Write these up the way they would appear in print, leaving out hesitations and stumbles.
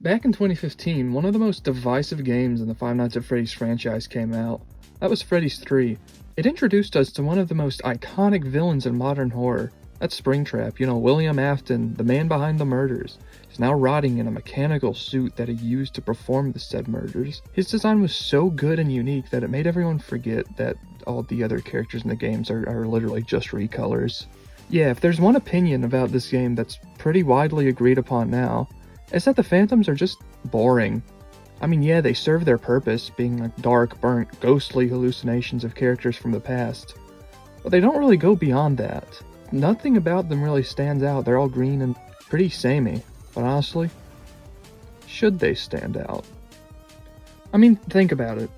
Back in 2015, one of the most divisive games in the Five Nights at Freddy's franchise came out. That was Freddy's 3. It introduced us to one of the most iconic villains in modern horror. That's Springtrap, William Afton, the man behind the murders. He's now rotting in a mechanical suit that he used to perform the said murders. His design was so good and unique that it made everyone forget that all the other characters in the games are literally just recolors. Yeah, if there's one opinion about this game that's pretty widely agreed upon now, it's that the Phantoms are just boring. I mean, yeah, they serve their purpose, being like dark, burnt, ghostly hallucinations of characters from the past. But they don't really go beyond that. Nothing about them really stands out. They're all green and pretty samey. But honestly, should they stand out? I mean, think about it.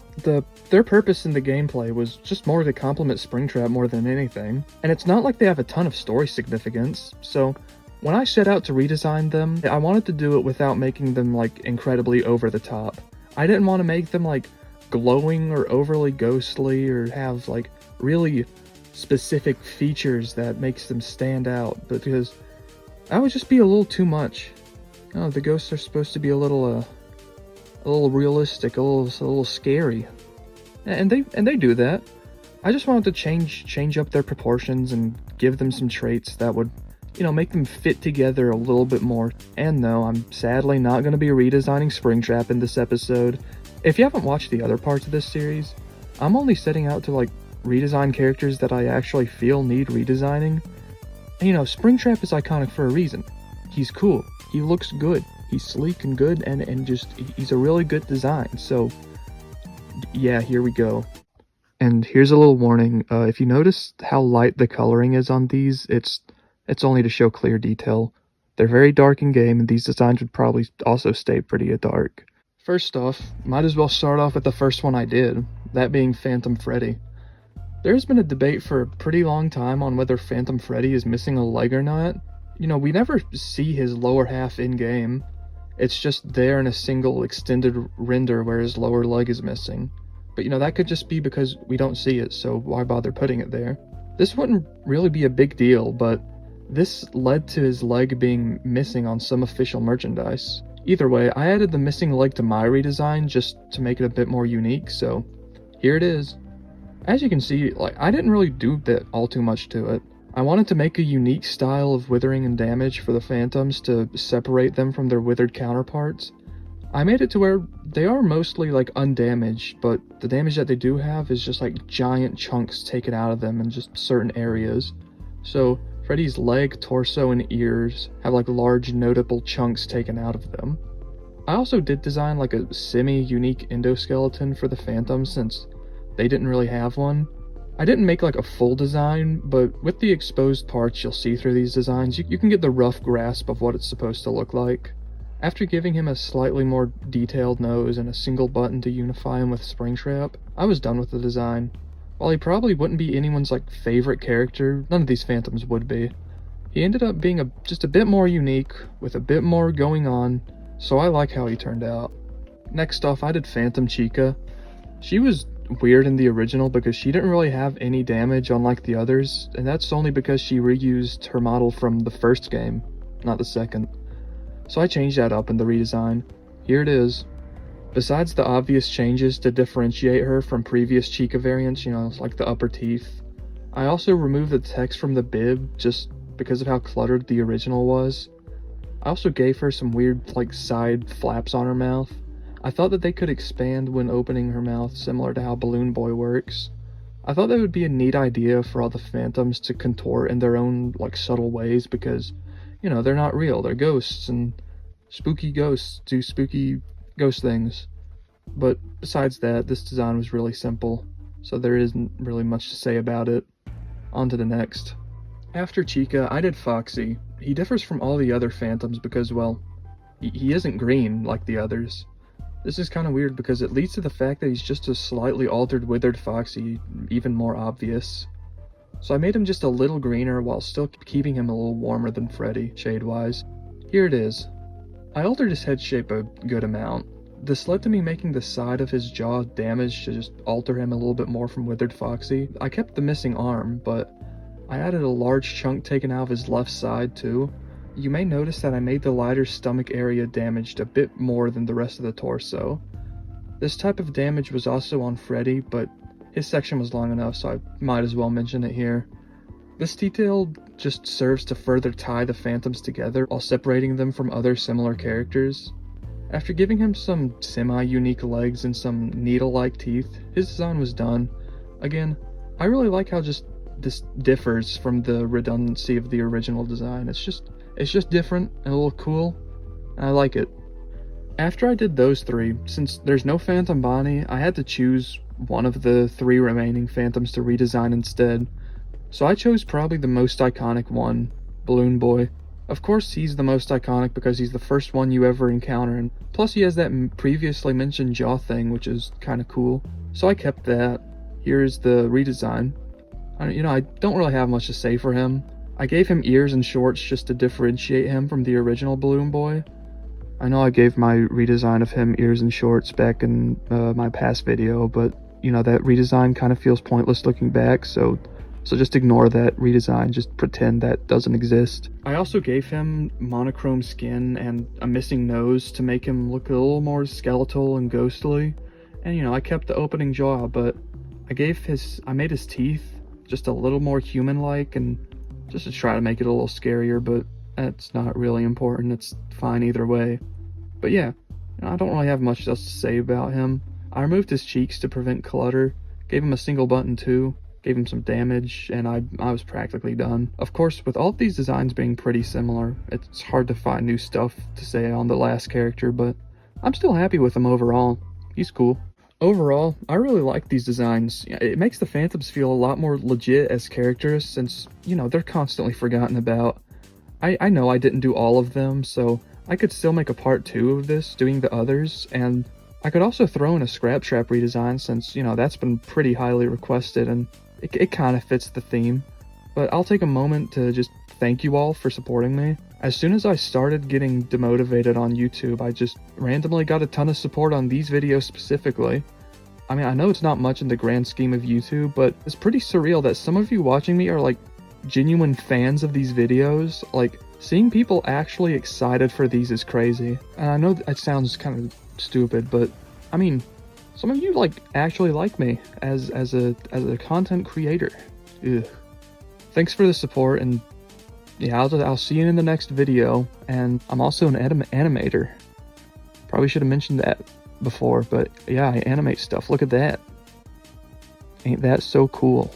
Their purpose in the gameplay was just more to complement Springtrap more than anything. And it's not like they have a ton of story significance, so when I set out to redesign them, I wanted to do it without making them, like, incredibly over the top. I didn't want to make them, like, glowing or overly ghostly or have, like, really specific features that makes them stand out, because that would just be a little too much. Oh, the ghosts are supposed to be a little realistic, a little scary. And they do that. I just wanted to change up their proportions and give them some traits that would make them fit together a little bit more. And no, I'm sadly not going to be redesigning Springtrap in this episode. If you haven't watched the other parts of this series, I'm only setting out to, like, redesign characters that I actually feel need redesigning. And Springtrap is iconic for a reason. He's cool, he looks good, he's sleek and good, and just, he's a really good design. So, yeah, here we go. And here's a little warning, if you notice how light the coloring is on these, it's only to show clear detail. They're very dark in game, and these designs would probably also stay pretty dark. First off, might as well start off with the first one I did, that being Phantom Freddy. There's been a debate for a pretty long time on whether Phantom Freddy is missing a leg or not. We never see his lower half in-game. It's just there in a single extended render where his lower leg is missing. But that could just be because we don't see it, so why bother putting it there? This wouldn't really be a big deal, but this led to his leg being missing on some official merchandise. Either way, I added the missing leg to my redesign just to make it a bit more unique, so here it is. As you can see, I didn't really do that all too much to it. I wanted to make a unique style of withering and damage for the Phantoms to separate them from their withered counterparts. I made it to where they are mostly, undamaged, but the damage that they do have is just, giant chunks taken out of them in just certain areas. So Freddy's leg, torso, and ears have, large notable chunks taken out of them. I also did design, a semi-unique endoskeleton for the Phantoms since they didn't really have one. I didn't make, a full design, but with the exposed parts you'll see through these designs, you can get the rough grasp of what it's supposed to look like. After giving him a slightly more detailed nose and a single button to unify him with Springtrap, I was done with the design. While he probably wouldn't be anyone's favorite character, none of these Phantoms would be. He ended up being just a bit more unique, with a bit more going on, so I like how he turned out. Next off, I did Phantom Chica. She was weird in the original because she didn't really have any damage unlike the others, and that's only because she reused her model from the first game, not the second. So I changed that up in the redesign. Here it is. Besides the obvious changes to differentiate her from previous Chica variants, like the upper teeth, I also removed the text from the bib just because of how cluttered the original was. I also gave her some weird, side flaps on her mouth. I thought that they could expand when opening her mouth, similar to how Balloon Boy works. I thought that would be a neat idea for all the Phantoms to contort in their own, subtle ways because, they're not real, they're ghosts, and spooky ghosts do spooky ghost things. But besides that, this design was really simple, so there isn't really much to say about it. On to the next. After Chica, I did Foxy. He differs from all the other Phantoms because, well, he isn't green like the others. This is kind of weird because it leads to the fact that he's just a slightly altered withered Foxy, even more obvious. So I made him just a little greener while still keeping him a little warmer than Freddy, shade-wise. Here it is. I altered his head shape a good amount. This led to me making the side of his jaw damaged to just alter him a little bit more from withered Foxy. I kept the missing arm, but I added a large chunk taken out of his left side too, you may notice that I made the lighter's stomach area damaged a bit more than the rest of the torso. This type of damage was also on Freddy, but his section was long enough, so I might as well mention it here. This detail just serves to further tie the Phantoms together while separating them from other similar characters. After giving him some semi-unique legs and some needle-like teeth, his design was done. Again, I really like how just this differs from the redundancy of the original design. It's just different and a little cool, and I like it. After I did those three, since there's no Phantom Bonnie, I had to choose one of the 3 remaining Phantoms to redesign instead. So I chose probably the most iconic one, Balloon Boy. Of course he's the most iconic because he's the first one you ever encounter, and plus he has that previously mentioned jaw thing, which is kinda cool. So I kept that. Here's the redesign. I don't really have much to say for him. I gave him ears and shorts just to differentiate him from the original Balloon Boy. I know I gave my redesign of him ears and shorts back in my past video, but that redesign kind of feels pointless looking back, so just ignore that redesign, just pretend that doesn't exist. I also gave him monochrome skin and a missing nose to make him look a little more skeletal and ghostly. And I kept the opening jaw, but I made his teeth just a little more human-like, and just to try to make it a little scarier, but that's not really important. It's fine either way. But yeah, I don't really have much else to say about him. I removed his cheeks to prevent clutter, gave him a single button too, gave him some damage, and I was practically done. Of course, with all of these designs being pretty similar, it's hard to find new stuff to say on the last character, but I'm still happy with him overall. He's cool. Overall, I really like these designs. It makes the Phantoms feel a lot more legit as characters since, they're constantly forgotten about. I know I didn't do all of them, so I could still make a part 2 of this, doing the others, and I could also throw in a Scrap Trap redesign since, that's been pretty highly requested and it kind of fits the theme. But I'll take a moment to just thank you all for supporting me. As soon as I started getting demotivated on YouTube, I just randomly got a ton of support on these videos specifically. I mean, I know it's not much in the grand scheme of YouTube, but it's pretty surreal that some of you watching me are like genuine fans of these videos. Like, seeing people actually excited for these is crazy. And I know that sounds kind of stupid, but I mean, some of you actually like me as a content creator. Ugh. Thanks for the support, and yeah, I'll see you in the next video. And I'm also an animator. Probably should have mentioned that before, but yeah, I animate stuff. Look at that. Ain't that so cool?